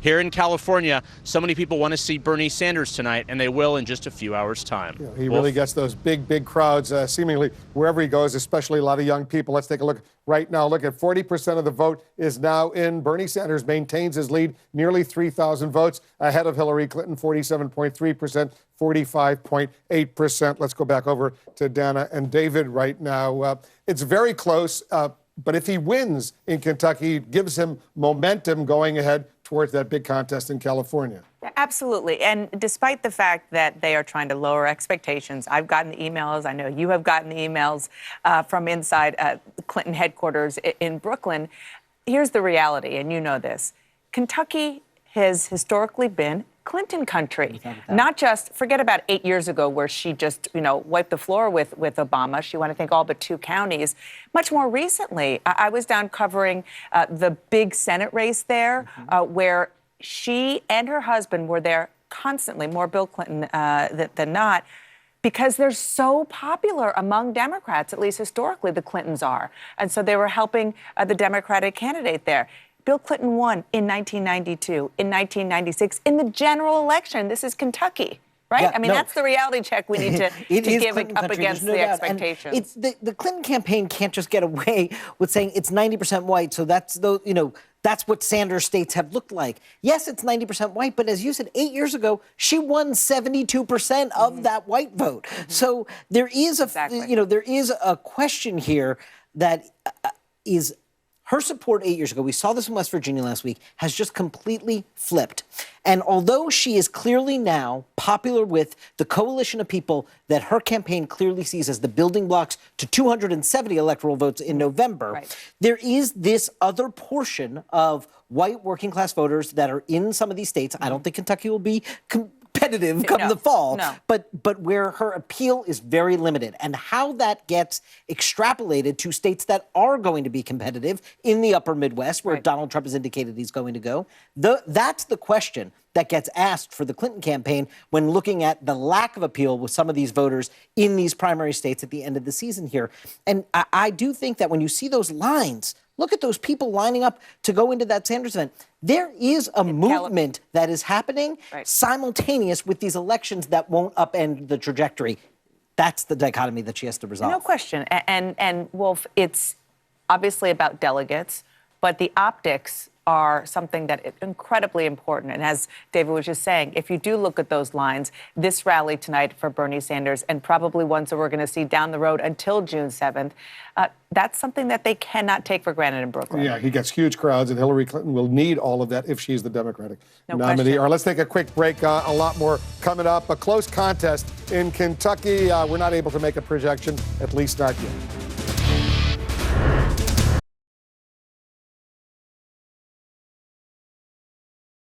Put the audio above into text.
here in California, so many people want to see Bernie Sanders tonight, and they will in just a few hours' time. Yeah, he really gets those big crowds, seemingly wherever he goes, especially a lot of young people. Let's take a look right now. Look at 40% of the vote is now in. Bernie Sanders maintains his lead, nearly 3,000 votes ahead of Hillary Clinton, 47.3%, 45.8%. Let's go back over to Dana and David right now. It's very close, but if he wins in Kentucky, it gives him momentum going ahead towards that big contest in California. Absolutely. And despite the fact that they are trying to lower expectations, I've gotten emails, I know you have gotten emails from inside the Clinton headquarters in Brooklyn. Here's the reality, and you know this. Kentucky has historically been Clinton country. Not just, forget about 8 years ago where she just, wiped the floor with Obama. She won, I think, all but 2 counties. Much more recently, I was down covering the big Senate race there, where she and her husband were there constantly, more Bill Clinton than not, because they're so popular among Democrats, at least historically the Clintons are. And so they were helping the Democratic candidate there. Bill Clinton won in 1992, in 1996, in the general election. This is Kentucky, right? Yeah, I mean, that's the reality check we need to give Clinton up country, against no the doubt. expectations. And it's the Clinton campaign can't just get away with saying it's 90% white. So that's that's what Sanders states have looked like. Yes, it's 90% white, but as you said, 8 years ago, she won 72% of that white vote. So there is there is a question here that is. Her support 8 years ago, we saw this in West Virginia last week, has just completely flipped. And although she is clearly now popular with the coalition of people that her campaign clearly sees as the building blocks to 270 electoral votes in November, there is this other portion of white working class voters that are in some of these states. I don't think Kentucky will be competitive come the fall, but where her appeal is very limited, and how that gets extrapolated to states that are going to be competitive in the upper Midwest, where Donald Trump has indicated he's going to go. That's the question that gets asked for the Clinton campaign when looking at the lack of appeal with some of these voters in these primary states at the end of the season here. And I do think that when you see those lines, look at those people lining up to go into that Sanders event. There is a movement that is happening simultaneous with these elections that won't upend the trajectory. That's the dichotomy that she has to resolve. No question. And Wolf, it's obviously about delegates, but the optics are something that is incredibly important. And as David was just saying, if you do look at those lines, this rally tonight for Bernie Sanders, and probably ones that we're going to see down the road until June 7th, that's something that they cannot take for granted in Brooklyn. Yeah, he gets huge crowds, and Hillary Clinton will need all of that if she's the Democratic nominee. Question. All right, let's take a quick break. A lot more coming up. A close contest in Kentucky. We're not able to make a projection, at least not yet.